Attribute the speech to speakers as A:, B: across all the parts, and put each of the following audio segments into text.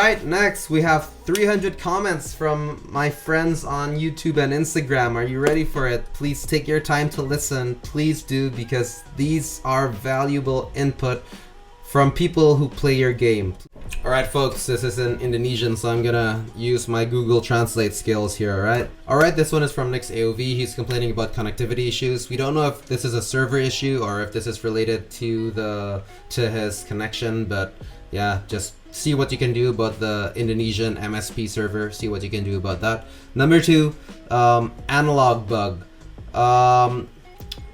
A: Alright, next we have 300 comments from my friends on YouTube and Instagram. Are you ready for it? Please take your time to listen. Please do, because these are valuable input from people who play your game. Alright folks, this is in Indonesian, so I'm gonna use my Google Translate skills here, alright? Alright, this one is from Nick's AOV. He's complaining about connectivity issues. We don't know if this is a server issue or if this is related to his connection, but yeah, just see what you can do about the Indonesian MSP server. See what you can do about that. Number 2, analog bug.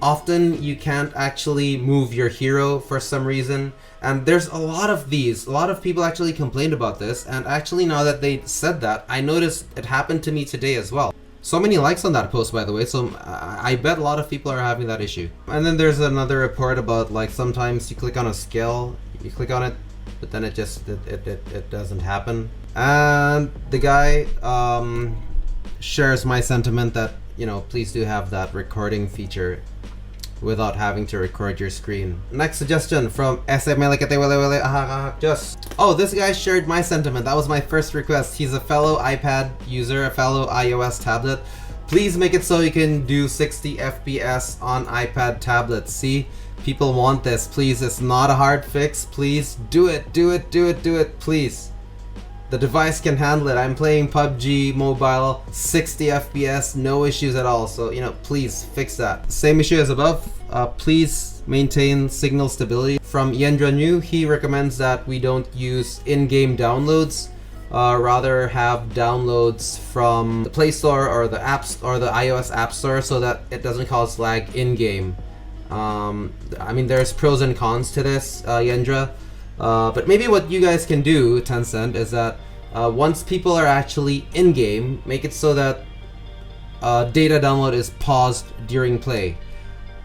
A: Often you can't actually move your hero for some reason, and there's a lot of these. A lot of people actually complained about this, and actually now that they said that, I noticed it happened to me today as well. So many likes on that post, by the way, so I bet a lot of people are having that issue. And then there's another report about, like, sometimes you click on a skill, you click on it, but then it just it doesn't happen. And the guy shares my sentiment that, you know, please do have that recording feature without having to record your screen. Next suggestion from just oh, this guy shared my sentiment. That was my first request. He's a fellow iPad user, a fellow iOS tablet. Please make it so you can do 60 FPS on iPad tablets. See, people want this. Please, it's not a hard fix. Please do it, do it, do it, do it, please. The device can handle it. I'm playing PUBG Mobile, 60 FPS, no issues at all. So, you know, please fix that. Same issue as above. Please maintain signal stability. From Yendra New, he recommends that we don't use in-game downloads. Rather have downloads from the Play Store or the apps or the iOS App Store, so that it doesn't cause lag in-game. I mean, there's pros and cons to this, Yendra. But maybe what you guys can do, Tencent, is that once people are actually in-game, make it so that data download is paused during play.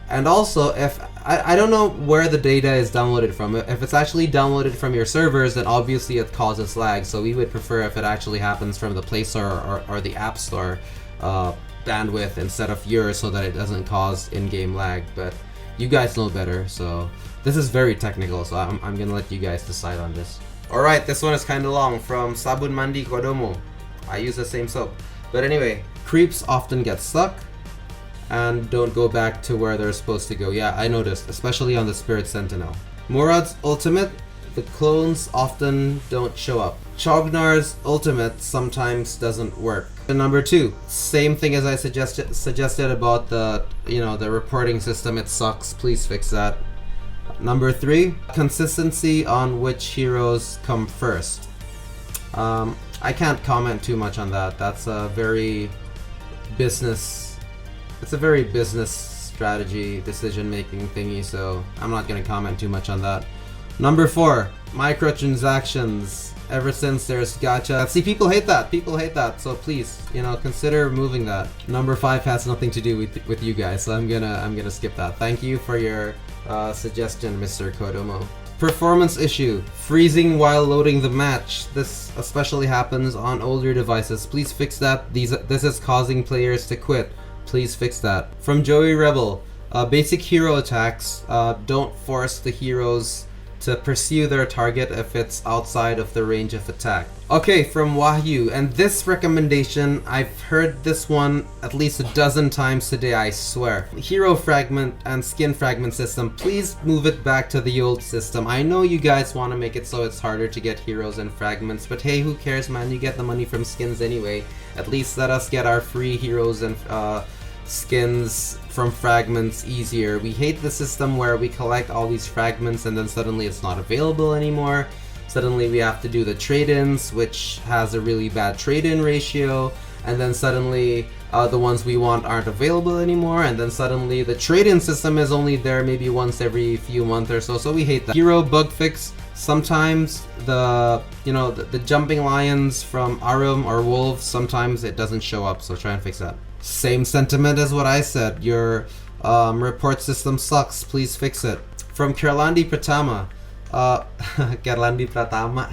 A: And also, if I don't know where the data is downloaded from. If it's actually downloaded from your servers, then obviously it causes lag. So we would prefer if it actually happens from the Play Store or the App Store bandwidth instead of yours, so that it doesn't cause in-game lag. But you guys know better, so this is very technical, so I'm gonna let you guys decide on this. Alright, this one is kinda long, from Sabun Mandi Kodomo. I use the same soap. But anyway, creeps often get stuck and don't go back to where they're supposed to go. Yeah, I noticed, especially on the Spirit Sentinel. Murad's ultimate, the clones often don't show up. Chognar's ultimate sometimes doesn't work. And number 2, same thing as I suggested about the, you know, the reporting system. It sucks. Please fix that. Number 3, consistency on which heroes come first. I can't comment too much on that. That's a very business. It's a very business strategy, decision-making thingy. So I'm not gonna comment too much on that. Number 4, microtransactions. Ever since there's gacha, see, people hate that. People hate that. So please, you know, consider removing that. Number 5 has nothing to do with you guys, so I'm gonna skip that. Thank you for your suggestion, Mr. Kodomo. Performance issue: freezing while loading the match. This especially happens on older devices. Please fix that. This is causing players to quit. Please fix that. From Joey Rebel, basic hero attacks don't force the heroes to pursue their target if it's outside of the range of attack. Okay, from Wahyu, and this recommendation, I've heard this one at least a dozen times today, I swear. Hero fragment and skin fragment system, please move it back to the old system. I know you guys want to make it so it's harder to get heroes and fragments, but hey, who cares, man? You get the money from skins anyway. At least let us get our free heroes and skins from fragments easier. We hate the system where we collect all these fragments and then suddenly it's not available anymore. Suddenly we have to do the trade-ins, which has a really bad trade-in ratio, and then suddenly the ones we want aren't available anymore, and then suddenly the trade-in system is only there maybe once every few months or so. So we hate that. Hero bug fix: sometimes the jumping lions from Arum or wolves, sometimes it doesn't show up, so try and fix that. Same sentiment as what I said. Your report system sucks. Please fix it. From Kerlandi Pratama. Kerlandi Pratama.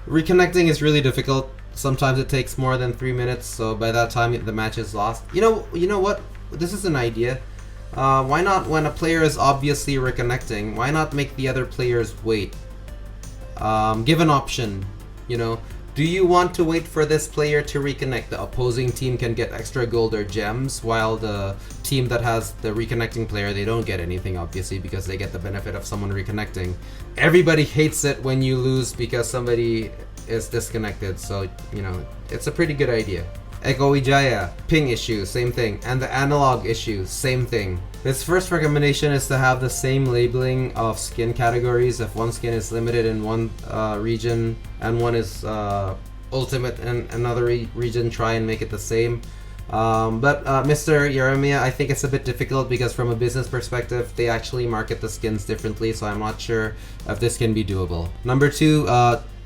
A: Reconnecting is really difficult. Sometimes it takes more than 3 minutes, so by that time the match is lost. You know what? This is an idea. Why not, when a player is obviously reconnecting, why not make the other players wait? give an option, you know. Do you want to wait for this player to reconnect? The opposing team can get extra gold or gems, while the team that has the reconnecting player, they don't get anything, obviously, because they get the benefit of someone reconnecting. Everybody hates it when you lose because somebody is disconnected, so, you know, it's a pretty good idea. Eko Wijaya, ping issue, same thing. And the analog issue, same thing. His first recommendation is to have the same labeling of skin categories. If one skin is limited in one region and one is ultimate in another region, try and make it the same. But Mr. Jeremiah, I think it's a bit difficult because from a business perspective, they actually market the skins differently, so I'm not sure if this can be doable. Number 2,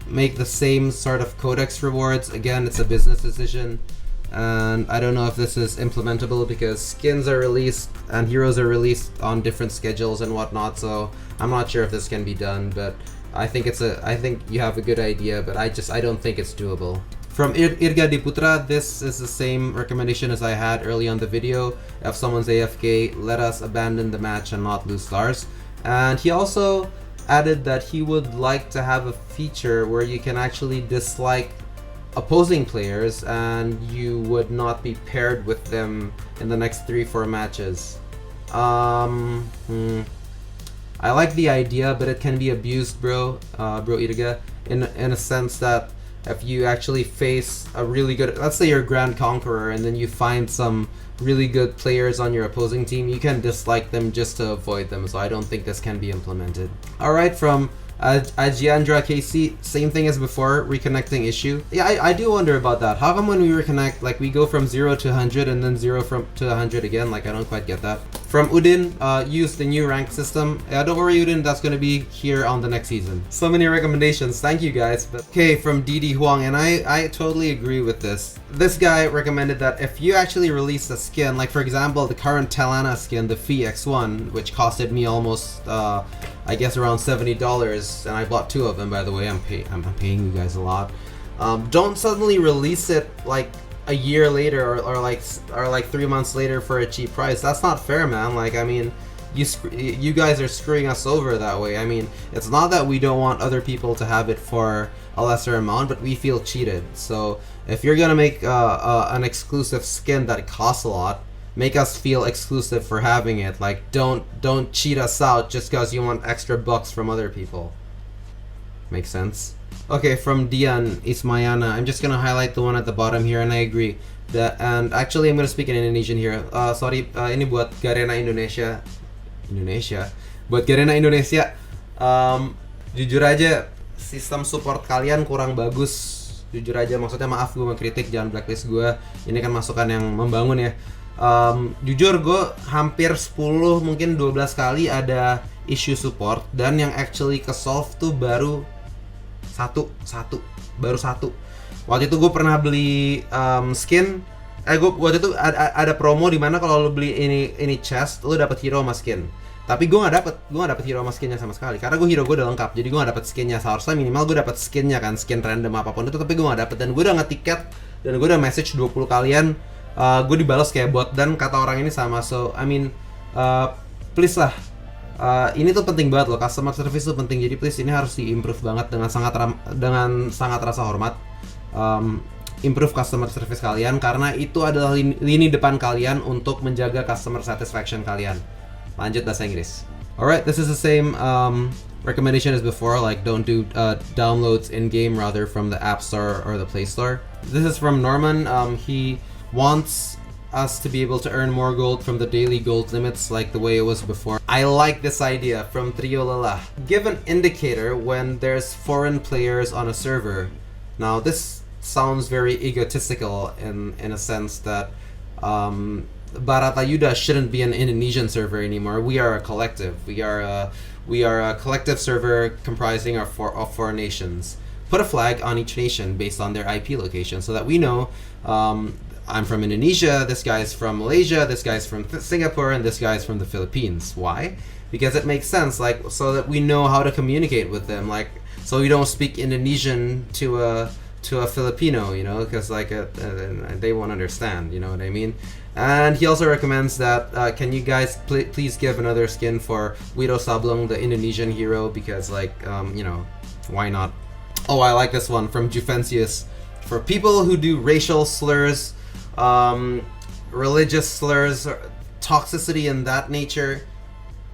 A: make the same sort of codex rewards. Again, it's a business decision. And I don't know if this is implementable because skins are released and heroes are released on different schedules and whatnot, so I'm not sure if this can be done, but I think you have a good idea, but I don't think it's doable. From Irga Diputra, this is the same recommendation as I had early on the video. If someone's AFK, let us abandon the match and not lose stars. And he also added that he would like to have a feature where you can actually dislike opposing players and you would not be paired with them in the next 3-4 matches. I like the idea, but it can be abused, bro Irga, in a sense that if you actually face a really good, let's say you're a Grand Conqueror and then you find some really good players on your opposing team, you can dislike them just to avoid them, so I don't think this can be implemented. Alright, from Ajiandra KC, same thing as before, reconnecting issue. Yeah, I do wonder about that. How come when we reconnect, like we go from 0 to 100 and then 0 to 100 again? Like I don't quite get that. From Udin, use the new rank system. Yeah, don't worry Udin, that's gonna be here on the next season. So many recommendations, thank you guys. But okay, from Didi Huang, and I totally agree with this. This guy recommended that if you actually release a skin, like for example the current Talana skin, the Fee X1, which costed me almost I guess around $70, and I bought 2 of them, by the way. I'm paying you guys a lot. Don't suddenly release it like a year later or like 3 months later for a cheap price. That's not fair, man. Like, I mean, you guys are screwing us over that way. I mean, it's not that we don't want other people to have it for a lesser amount, but we feel cheated. So if you're gonna make an exclusive skin that costs a lot, make us feel exclusive for having it. Like, don't cheat us out just because you want extra bucks from other people. Makes sense? Okay, from Dian Ismayana, I'm just gonna highlight the one at the bottom here, and I agree. And actually, I'm gonna speak in Indonesian here. Sorry, ini buat Garena Indonesia. Buat Garena Indonesia, jujur aja sistem support kalian kurang bagus. Jujur aja, maksudnya maaf gue mengkritik, jangan blacklist gue. Ini kan masukan yang membangun ya. Jujur gue hampir 10 mungkin 12 kali ada issue support, dan yang actually ke solve tuh baru satu. Waktu itu gue pernah beli skin, waktu itu ada promo di mana kalau lo beli ini chest lo dapet hero sama skin. Tapi gue nggak dapet hero sama skinnya sama sekali, karena hero gue udah lengkap, jadi gue nggak dapet skinnya. Seharusnya minimal gue dapet skinnya kan, skin random apapun itu, tapi gue nggak dapet. Dan gue udah nge-ticket dan gue udah message 20 kalian, gue dibalas kayak bot, dan kata orang ini sama. So I mean, please lah, ini tuh penting banget loh, customer service tuh penting, jadi please ini harus di-improve banget dengan sangat rasa hormat. Improve customer service kalian, karena itu adalah lini depan kalian untuk menjaga customer satisfaction kalian. Lanjut bahasa Inggris. Alright, this is the same recommendation as before, like don't do downloads in-game, rather from the App Store or the Play Store. This is from Norman. He wants us to be able to earn more gold from the daily gold limits like the way it was before. I like this idea. From Trio Lala. Give an indicator when there's foreign players on a server. Now this sounds very egotistical in a sense that Baratayuda shouldn't be an Indonesian server anymore. We are a collective. We are a collective server comprising of four nations. Put a flag on each nation based on their IP location so that we know I'm from Indonesia, this guy's from Malaysia, this guy's from Singapore, and this guy's from the Philippines. Why? Because it makes sense, like, so that we know how to communicate with them, like, so we don't speak Indonesian to a Filipino, you know, because like they won't understand, you know what I mean? And he also recommends that can you guys please give another skin for Wiro Sableng, the Indonesian hero, because like you know, Why not? Oh, I like this one from Jufensius. For people who do racial slurs, religious slurs, toxicity in that nature,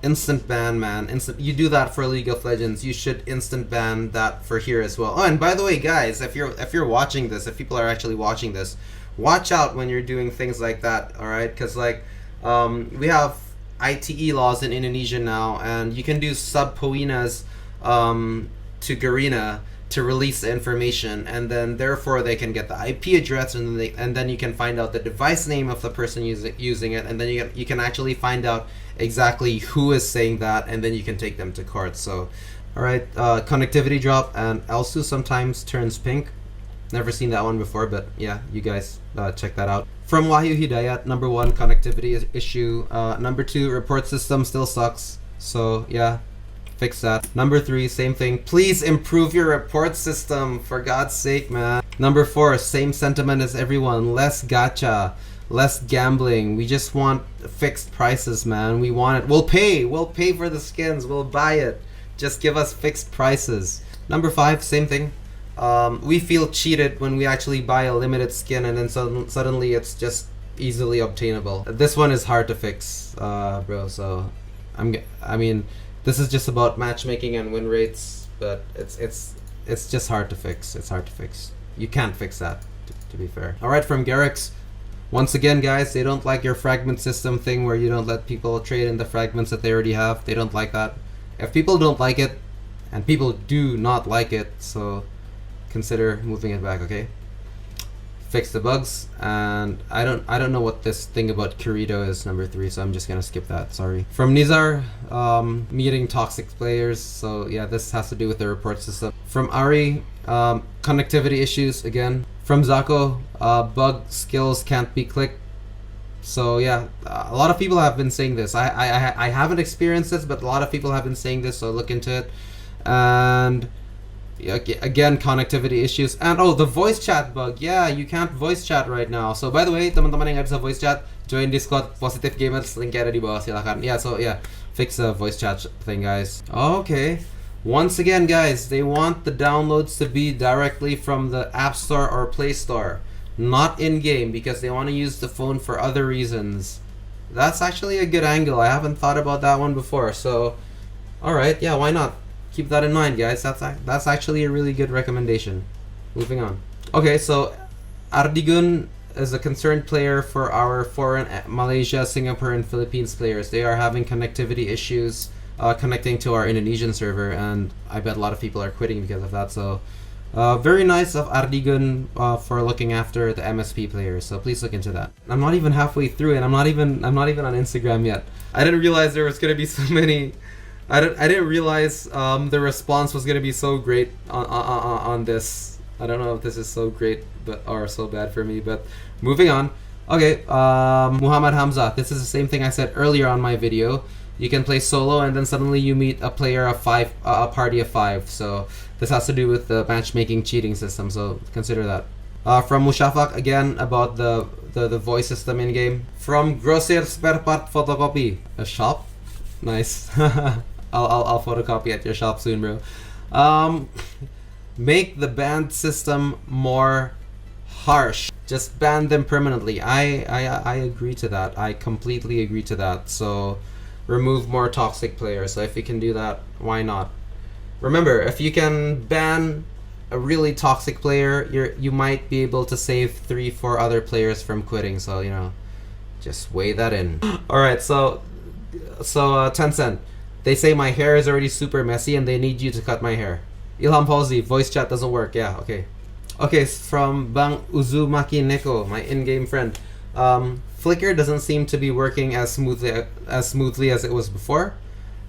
A: instant ban, man. You do that for League of Legends, you should instant ban that for here as well. Oh, and by the way, guys, if you're watching this, if people are actually watching this, watch out when you're doing things like that, all right? Because like we have ITE laws in Indonesia now, and you can do sub-poinas to Garena to release the information, and then therefore they can get the IP address, and then you can find out the device name of the person using it, and then you can actually find out exactly who is saying that, and then you can take them to court. So, all right, connectivity drop, and Elsu sometimes turns pink. Never seen that one before, but yeah, you guys check that out. From Wahyu Hidayat, number 1, connectivity issue. Number 2, report system still sucks. So yeah, fix that. Number 3, same thing. Please improve your report system, for God's sake, man. Number 4, same sentiment as everyone. Less gacha, less gambling. We just want fixed prices, man. We want it. We'll pay for the skins. We'll buy it. Just give us fixed prices. Number 5, same thing. We feel cheated when we actually buy a limited skin and then suddenly it's just easily obtainable. This one is hard to fix, bro. So I mean, this is just about matchmaking and win rates, but it's just hard to fix. It's hard to fix. You can't fix that, to be fair. All right, from Garrix. Once again, guys, they don't like your fragment system thing where you don't let people trade in the fragments that they already have. They don't like that. If people don't like it, and people do not like it, so consider moving it back, okay? Fix the bugs, and I don't know what this thing about Kirito is, number 3, so I'm just gonna skip that, sorry. From Nizar, meeting toxic players, so yeah, this has to do with the report system. From Ari, connectivity issues again. From Zako, bug skills can't be clicked. So yeah, a lot of people have been saying this. I haven't experienced this, but a lot of people have been saying this, so look into it. And again, connectivity issues. And oh, the voice chat bug. Yeah, you can't voice chat right now. So by the way, teman-teman yang nggak bisa voice chat, join Discord Positive Gamers, linknya ada di bawah, silakan. Yeah, so yeah, fix the voice chat thing, guys. Okay. Once again, guys, they want the downloads to be directly from the App Store or Play Store, not in-game, because they want to use the phone for other reasons. That's actually a good angle. I haven't thought about that one before. So, alright, yeah, why not? Keep that in mind, guys. That's actually a really good recommendation. Moving on. Okay, so Ardigun is a concerned player for our foreign Malaysia, Singapore, and Philippines players. They are having connectivity issues connecting to our Indonesian server, and I bet a lot of people are quitting because of that. So very nice of Ardigun for looking after the MSP players. So please look into that. I'm not even halfway through, and I'm not even on Instagram yet. I didn't realize there was gonna be so many. I didn't realize the response was gonna be so great on this. I don't know if this is so great or so bad for me, but moving on. Okay, Muhammad Hamza. This is the same thing I said earlier on my video. You can play solo and then suddenly you meet a player of 5, a party of 5. So this has to do with the matchmaking cheating system. So consider that. From Mushafak again about the voice system in game. From Grosir Spare Part Photocopy, a shop. Nice. I'll photocopy at your shop soon, bro. Make the ban system more harsh. Just ban them permanently. I agree to that. I completely agree to that. So remove more toxic players. So if you can do that, why not? Remember, if you can ban a really toxic player, you might be able to save 3-4 other players from quitting. So you know, just weigh that in. All right, so Tencent. They say my hair is already super messy and they need you to cut my hair. Ilham Palsy, voice chat doesn't work. Yeah, okay. Okay, from Bang Uzumaki Neko, my in-game friend. Flicker doesn't seem to be working as smoothly as it was before.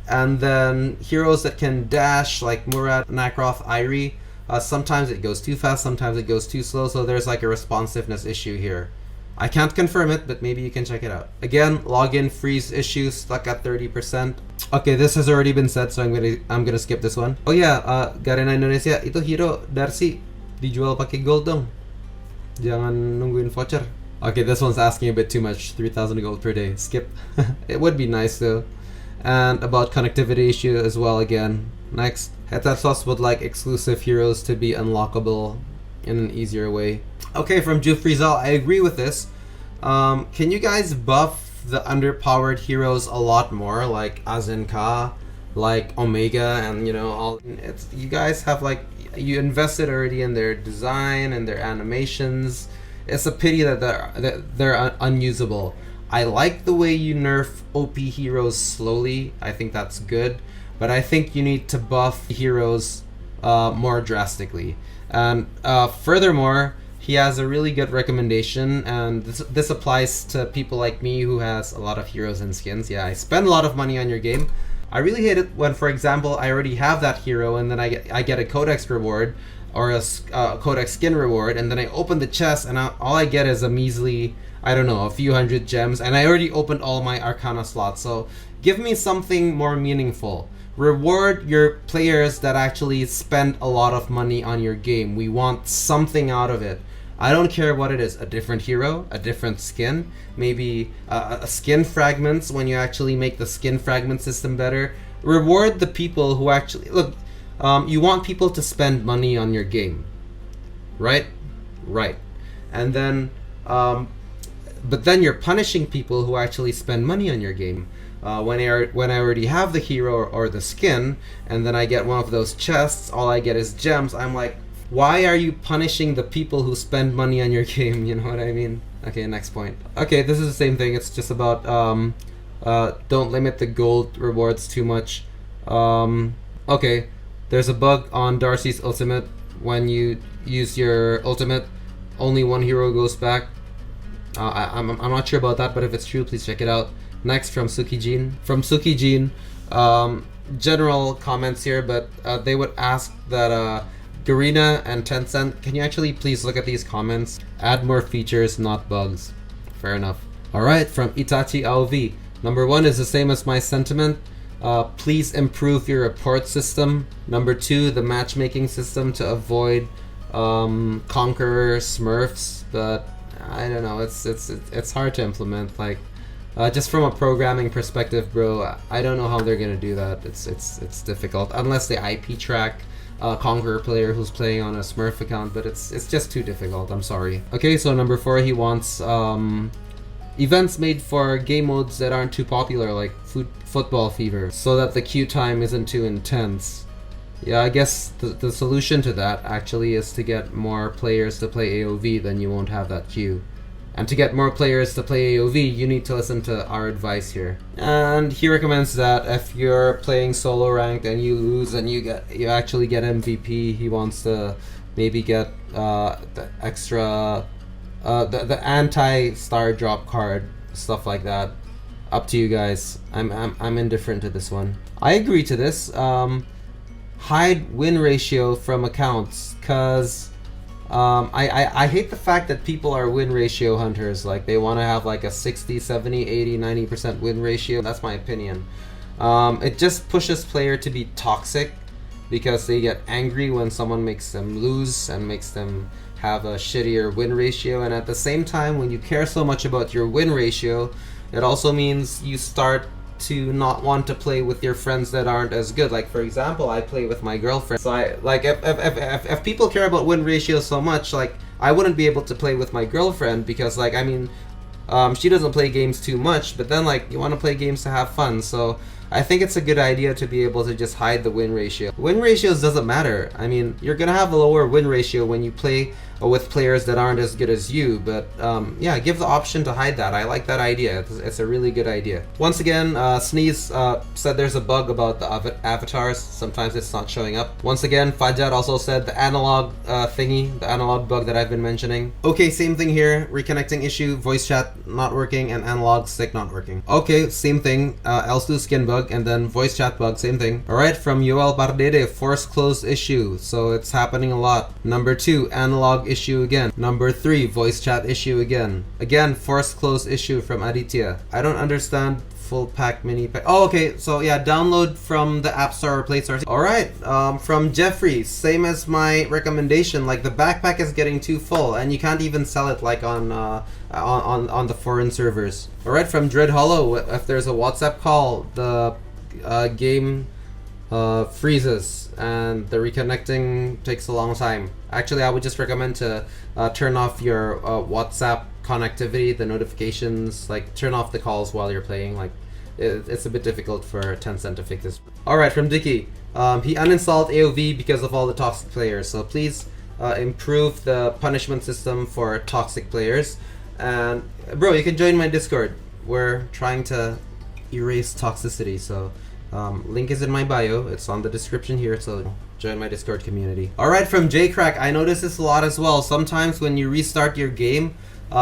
A: And then heroes that can dash, like Murad, Nakroth, Irie, sometimes it goes too fast, sometimes it goes too slow, so there's like a responsiveness issue here. I can't confirm it, but maybe you can check it out. Again, login freeze issue stuck at 30%. Okay, this has already been said, so I'm gonna skip this one. Oh yeah, Garena Indonesia, itu hero Darcy dijual pakai gold dong. Jangan nungguin voucher. Okay, this one's asking a bit too much. 3,000 gold per day. Skip. It would be nice though. And about connectivity issue as well again. Next. Hetesos would like exclusive heroes to be unlockable in an easier way. Okay, from Jufrizal, I agree with this. Can you guys buff the underpowered heroes a lot more, like Azenka, like Omega, and you know, all? You guys have like, you invested already in their design and their animations. It's a pity that they're unusable. I like the way you nerf OP heroes slowly. I think that's good, but I think you need to buff heroes more drastically. And furthermore, he has a really good recommendation, and this applies to people like me who has a lot of heroes and skins. Yeah, I spend a lot of money on your game. I really hate it when, for example, I already have that hero and then I get a codex reward or a codex skin reward, and then I open the chest and all I get is a measly, I don't know, a few hundred gems, and I already opened all my Arcana slots. So give me something more meaningful. Reward your players that actually spend a lot of money on your game. We want something out of it. I don't care what it is, a different hero, a different skin, maybe a skin fragments when you actually make the skin fragment system better. Reward the people who actually, look, you want people to spend money on your game, right? Right. And then, but then you're punishing people who actually spend money on your game. When I already have the hero or the skin, and then I get one of those chests, all I get is gems, I'm like, why are you punishing the people who spend money on your game? You know what I mean? Okay, next point. Okay, this is the same thing. It's just about don't limit the gold rewards too much. Okay, there's a bug on Darcy's ultimate. When you use your ultimate, only one hero goes back. I'm not sure about that, but if it's true, please check it out. Next, from Sukijin. From Sukijin, general comments here, but they would ask that Garena and Tencent, can you actually please look at these comments? Add more features, not bugs. Fair enough. Alright, from Itachi AOV. Number 1 is the same as my sentiment. Please improve your report system. Number 2, the matchmaking system to avoid Conqueror Smurfs, but I don't know, it's hard to implement. Like, just from a programming perspective, bro, I don't know how they're gonna do that. It's difficult unless they IP track a Conqueror player who's playing on a Smurf account, but it's just too difficult. I'm sorry. Okay, so number 4, he wants events made for game modes that aren't too popular, like Football Fever, so that the queue time isn't too intense. Yeah, I guess the solution to that actually is to get more players to play AOV, then you won't have that queue. And to get more players to play AOV, you need to listen to our advice here. And he recommends that if you're playing solo ranked and you lose and you actually get MVP, he wants to maybe get the extra the anti-star drop card, stuff like that. Up to you guys. I'm indifferent to this one. I agree to this. Hide win ratio from accounts, cause I hate the fact that people are win ratio hunters. Like, they want to have like a 60, 70, 80, 90% win ratio. That's my opinion. It just pushes player to be toxic because they get angry when someone makes them lose and makes them have a shittier win ratio. And at the same time, when you care so much about your win ratio, it also means you start to not want to play with your friends that aren't as good. Like, for example, I play with my girlfriend, so I like, if people care about win ratio so much, like, I wouldn't be able to play with my girlfriend, because, like, I mean, she doesn't play games too much, but then, like, you want to play games to have fun. So I think it's a good idea to be able to just hide the win ratio. Win ratios doesn't matter. I mean, you're gonna have a lower win ratio when you play with players that aren't as good as you, but yeah, give the option to hide that. I like that idea. It's a really good idea. Once again, Sneeze said there's a bug about the avatars. Sometimes it's not showing up. Once again, Fajar also said the analog thingy, the analog bug that I've been mentioning. Okay, same thing here. Reconnecting issue, voice chat not working, and analog stick not working. Okay, same thing. Elsu skin bug, and then voice chat bug, same thing. Alright, from Yoel Bardede, force close issue. So it's happening a lot. Number 2, analog issue again. Number 3, voice chat issue again. Again, force close issue from Aditya. I don't understand full pack mini pack. Oh, okay, so yeah, download from the App Store or Play Store. Alright, from Jeffrey, same as my recommendation. Like, the backpack is getting too full and you can't even sell it like on the foreign servers. Alright, from Dread Hollow, if there's a WhatsApp call, the game freezes and the reconnecting takes a long time. Actually, I would just recommend to turn off your WhatsApp connectivity, the notifications, like turn off the calls while you're playing. Like it's a bit difficult for Tencent to fix this. Alright, from Dicky. He uninstalled AOV because of all the toxic players, so please improve the punishment system for toxic players. And bro, you can join my Discord. We're trying to erase toxicity, so link is in my bio. It's on the description here, so join my Discord community. Alright, from JCrack, I notice this a lot as well. Sometimes when you restart your game,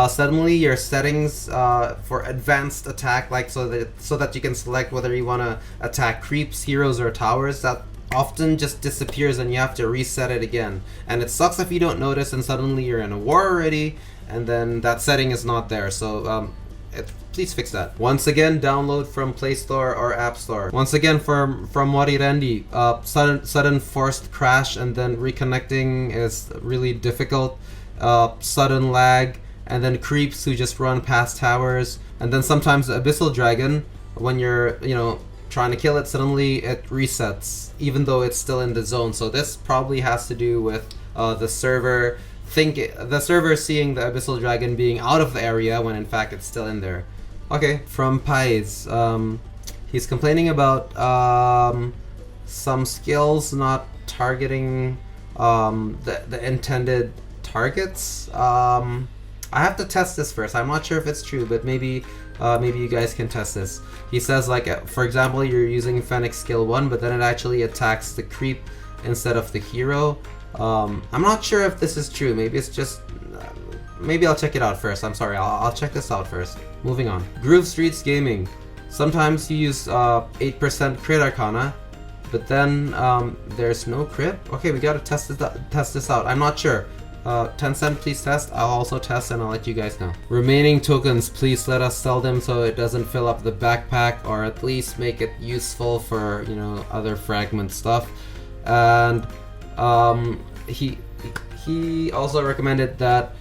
A: suddenly your settings for advanced attack, like so that you can select whether you want to attack creeps, heroes, or towers, that often just disappears and you have to reset it again. And it sucks if you don't notice and suddenly you're in a war already and then that setting is not there. So please fix that. Once again, download from Play Store or App Store. Once again, from Wari Randy, sudden forced crash and then reconnecting is really difficult. Sudden lag, and then creeps who just run past towers, and then sometimes the Abyssal Dragon, when you're trying to kill it, suddenly it resets even though it's still in the zone. So this probably has to do with the server seeing the Abyssal Dragon being out of the area when in fact it's still in there. Okay, from Pies, he's complaining about some skills not targeting the intended targets. I have to test this first. I'm not sure if it's true, but maybe you guys can test this. He says, like, for example, you're using Fennec skill 1, but then it actually attacks the creep instead of the hero. I'm not sure if this is true. Maybe it's just... maybe I'll check it out first. I'm sorry, I'll check this out first. Moving on. Groove Streets Gaming. Sometimes you use 8% crit arcana, but then there's no crit? Okay, we gotta test this out. I'm not sure. Tencent, please test. I'll also test and I'll let you guys know. Remaining tokens, please let us sell them so it doesn't fill up the backpack, or at least make it useful for other fragment stuff. And he also recommended that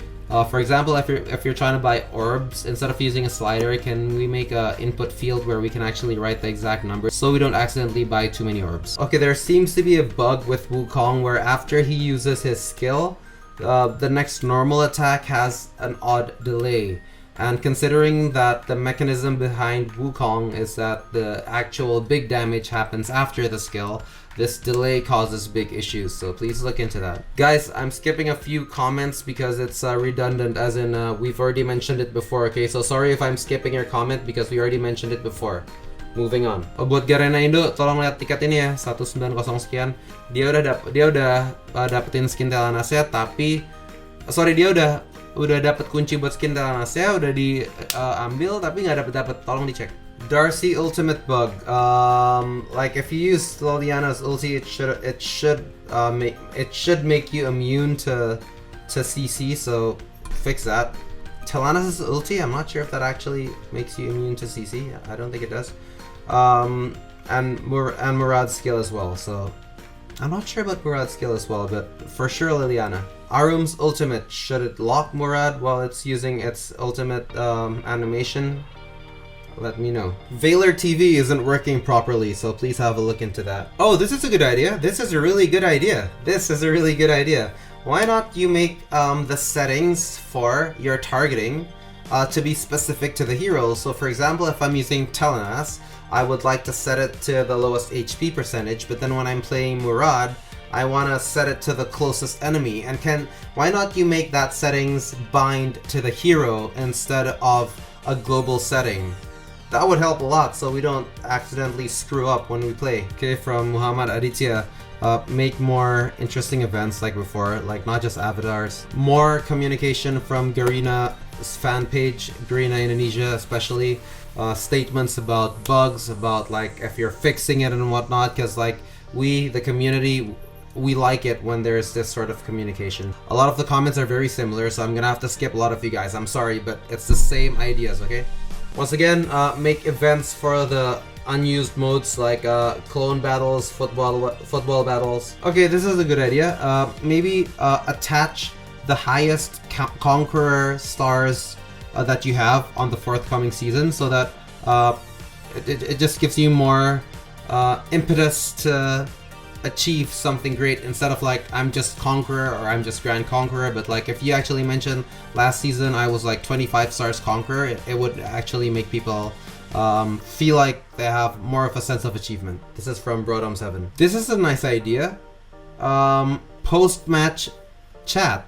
A: for example, if you're trying to buy orbs, instead of using a slider, can we make a input field where we can actually write the exact number so we don't accidentally buy too many orbs? Okay, there seems to be a bug with Wukong where after he uses his skill, the next normal attack has an odd delay. And considering that the mechanism behind Wukong is that the actual big damage happens after the skill, this delay causes big issues, so please look into that. Guys, I'm skipping a few comments because it's redundant, as in we've already mentioned it before, okay? So sorry if I'm skipping your comment because we already mentioned it before. Moving on. Buat Garena Indo, tolong lihat tiket ini ya, 190 sekian. Dia udah dapetin skin Telanasnya, tapi dia udah dapet kunci buat skin Telanasnya, udah diambil tapi nggak dapet. Tolong dicek. Darcy ultimate bug. Like if you use Liliana's ulti, it should make you immune to CC, so fix that. Telanas's ulti, I'm not sure if that actually makes you immune to CC. I don't think it does. And Murad's skill as well, so I'm not sure about Murad's skill as well, but for sure Liliana. Arum's ultimate, should it lock Murad while it's using its ultimate animation? Let me know. Valor TV isn't working properly, so please have a look into that. Oh, this is a good idea. This is a really good idea. Why not you make the settings for your targeting to be specific to the hero? So for example, if I'm using Telenas, I would like to set it to the lowest HP percentage, but then when I'm playing Murad, I want to set it to the closest enemy. And why not you make that settings bind to the hero instead of a global setting? That would help a lot so we don't accidentally screw up when we play. Okay, from Muhammad Aditya, make more interesting events like before, like not just avatars. More communication from Garina's fan page, Garina Indonesia especially. Statements about bugs, about like if you're fixing it and whatnot, because like we, the community, we like it when there's this sort of communication. A lot of the comments are very similar, so I'm gonna have to skip a lot of you guys. I'm sorry, but it's the same ideas, okay? Once again, make events for the unused modes like clone battles, football battles. Okay, this is a good idea. Maybe attach the highest conqueror stars that you have on the forthcoming season, so that it just gives you more impetus to achieve something great instead of like I'm just Conqueror or I'm just Grand Conqueror. But like if you actually mention last season I was like 25 stars Conqueror, it would actually make people feel like they have more of a sense of achievement. This is from Brodom7. This is a nice idea. Post-match chat,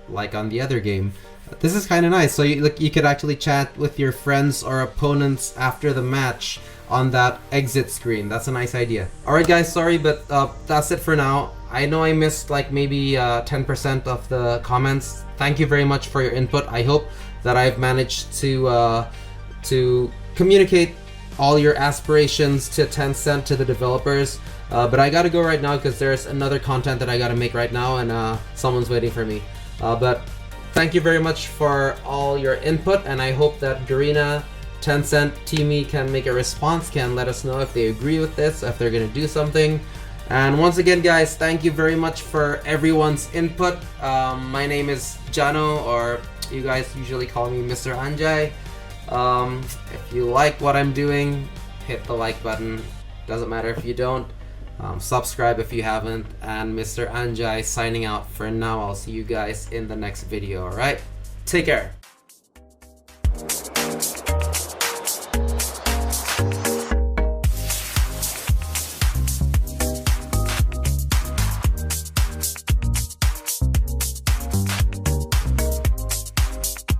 A: like on the other game. This is kind of nice. So you could actually chat with your friends or opponents after the match on that exit screen. That's a nice idea. Alright guys, sorry, but that's it for now. I know I missed like maybe 10% of the comments. Thank you very much for your input. I hope that I've managed to communicate all your aspirations to Tencent, to the developers. But I gotta go right now because there's another content that I gotta make right now, and someone's waiting for me. But thank you very much for all your input, and I hope that Garena, Tencent, Teamy can make a response, can let us know if they agree with this, if they're gonna do something. And once again guys, thank you very much for everyone's input. My name is Jano, or you guys usually call me Mr. Anjay. If you like what I'm doing, hit the like button. Doesn't matter if you don't. Subscribe if you haven't. And Mr. Anjay signing out for now. I'll see you guys in the next video, alright? Take care.